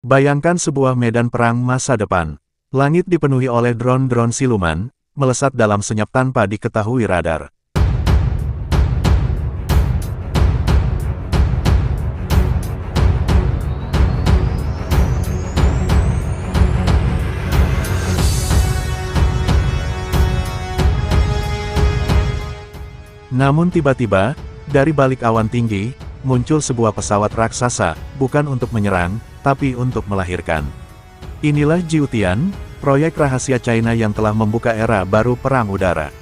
Bayangkan sebuah medan perang masa depan. Langit dipenuhi oleh drone-drone siluman, melesat dalam senyap tanpa diketahui radar. Namun tiba-tiba, dari balik awan tinggi, muncul sebuah pesawat raksasa, bukan untuk menyerang, tapi untuk melahirkan. Inilah Jiutian, proyek rahasia China yang telah membuka era baru perang udara.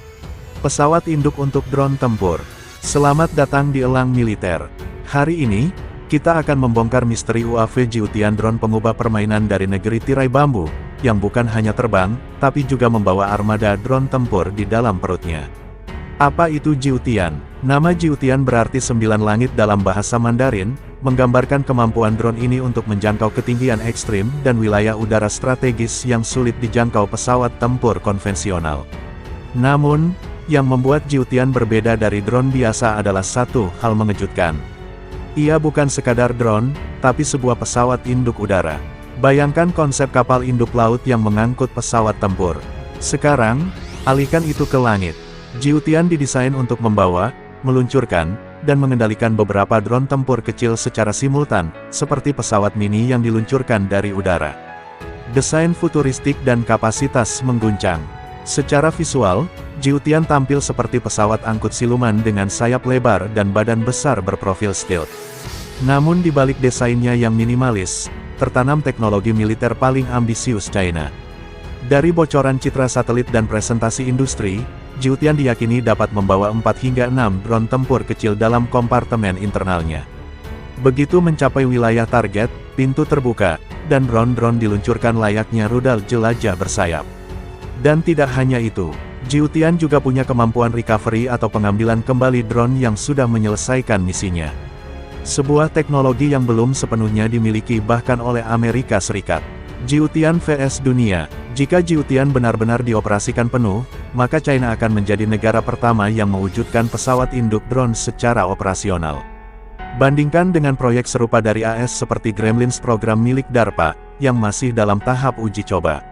Pesawat induk untuk drone tempur. Selamat datang di Elang Militer. Hari ini, kita akan membongkar misteri UAV Jiutian, drone pengubah permainan dari negeri tirai bambu, yang bukan hanya terbang, tapi juga membawa armada drone tempur di dalam perutnya. Apa itu Jiutian? Nama Jiutian berarti 9 langit dalam bahasa Mandarin, menggambarkan kemampuan drone ini untuk menjangkau ketinggian ekstrim dan wilayah udara strategis yang sulit dijangkau pesawat tempur konvensional. Namun, yang membuat Jiutian berbeda dari drone biasa adalah satu hal mengejutkan. Ia bukan sekadar drone, tapi sebuah pesawat induk udara. Bayangkan konsep kapal induk laut yang mengangkut pesawat tempur. Sekarang, alihkan itu ke langit. Jiutian didesain untuk membawa, meluncurkan, dan mengendalikan beberapa drone tempur kecil secara simultan, seperti pesawat mini yang diluncurkan dari udara. Desain futuristik dan kapasitas mengguncang. Secara visual, Jiutian tampil seperti pesawat angkut siluman dengan sayap lebar dan badan besar berprofil stealth. Namun di balik desainnya yang minimalis, tertanam teknologi militer paling ambisius China. Dari bocoran citra satelit dan presentasi industri, Jiutian diyakini dapat membawa 4 hingga 6 drone tempur kecil dalam kompartemen internalnya. Begitu mencapai wilayah target, pintu terbuka, dan drone-drone diluncurkan layaknya rudal jelajah bersayap. Dan tidak hanya itu, Jiutian juga punya kemampuan recovery atau pengambilan kembali drone yang sudah menyelesaikan misinya. Sebuah teknologi yang belum sepenuhnya dimiliki bahkan oleh Amerika Serikat. Jiutian vs dunia. Jika Jiutian benar-benar dioperasikan penuh, maka China akan menjadi negara pertama yang mewujudkan pesawat induk drone secara operasional. Bandingkan dengan proyek serupa dari AS seperti Gremlins, program milik DARPA, yang masih dalam tahap uji coba.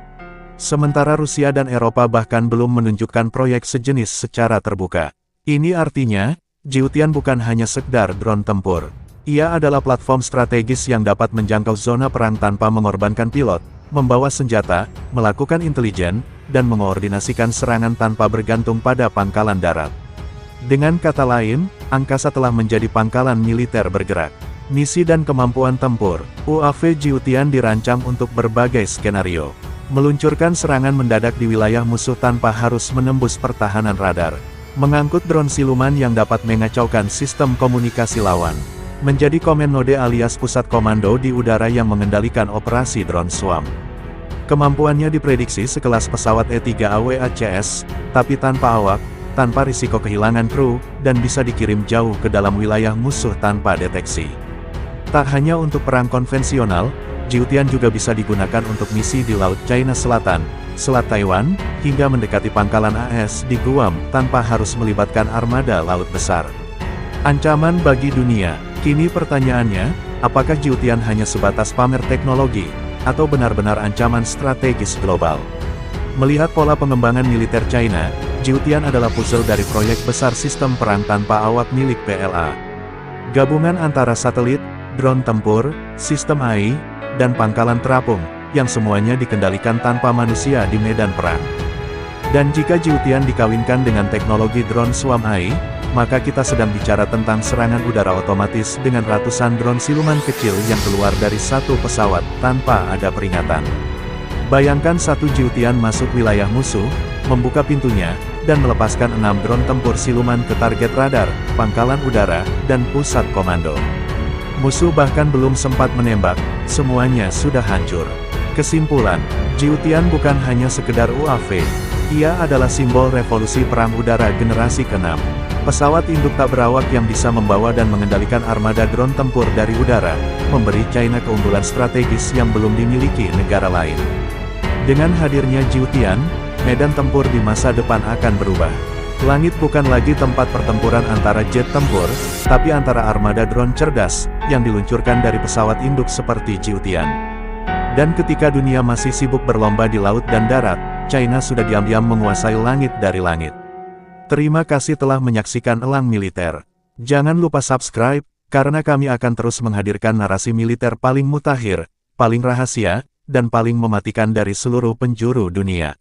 Sementara Rusia dan Eropa bahkan belum menunjukkan proyek sejenis secara terbuka. Ini artinya, Jiutian bukan hanya sekedar drone tempur. Ia adalah platform strategis yang dapat menjangkau zona perang tanpa mengorbankan pilot, membawa senjata, melakukan intelijen, dan mengoordinasikan serangan tanpa bergantung pada pangkalan darat. Dengan kata lain, angkasa telah menjadi pangkalan militer bergerak. Misi dan kemampuan tempur, UAV Jiutian dirancang untuk berbagai skenario. Meluncurkan serangan mendadak di wilayah musuh tanpa harus menembus pertahanan radar. Mengangkut drone siluman yang dapat mengacaukan sistem komunikasi lawan. Menjadi Command Node alias pusat komando di udara yang mengendalikan operasi drone swarm. Kemampuannya diprediksi sekelas pesawat E-3AWACS, tapi tanpa awak, tanpa risiko kehilangan kru, dan bisa dikirim jauh ke dalam wilayah musuh tanpa deteksi. Tak hanya untuk perang konvensional, Jiutian juga bisa digunakan untuk misi di Laut China Selatan, Selat Taiwan, hingga mendekati pangkalan AS di Guam tanpa harus melibatkan armada laut besar. Ancaman bagi dunia. Kini pertanyaannya, apakah Jiutian hanya sebatas pamer teknologi, atau benar-benar ancaman strategis global? Melihat pola pengembangan militer China, Jiutian adalah puzzle dari proyek besar sistem perang tanpa awak milik PLA. Gabungan antara satelit, drone tempur, sistem AI, dan pangkalan terapung, yang semuanya dikendalikan tanpa manusia di medan perang. Dan jika Jiutian dikawinkan dengan teknologi drone swarm AI, maka kita sedang bicara tentang serangan udara otomatis dengan ratusan drone siluman kecil yang keluar dari satu pesawat, tanpa ada peringatan. Bayangkan satu Jiutian masuk wilayah musuh, membuka pintunya, dan melepaskan 6 drone tempur siluman ke target radar, pangkalan udara, dan pusat komando. Musuh bahkan belum sempat menembak, semuanya sudah hancur. Kesimpulan, Jiutian bukan hanya sekedar UAV, ia adalah simbol revolusi perang udara generasi ke-6. Pesawat induk tak berawak yang bisa membawa dan mengendalikan armada drone tempur dari udara, memberi China keunggulan strategis yang belum dimiliki negara lain. Dengan hadirnya Jiutian, medan tempur di masa depan akan berubah. Langit bukan lagi tempat pertempuran antara jet tempur, tapi antara armada drone cerdas, yang diluncurkan dari pesawat induk seperti Jiutian. Dan ketika dunia masih sibuk berlomba di laut dan darat, China sudah diam-diam menguasai langit dari langit. Terima kasih telah menyaksikan Elang Militer. Jangan lupa subscribe, karena kami akan terus menghadirkan narasi militer paling mutakhir, paling rahasia, dan paling mematikan dari seluruh penjuru dunia.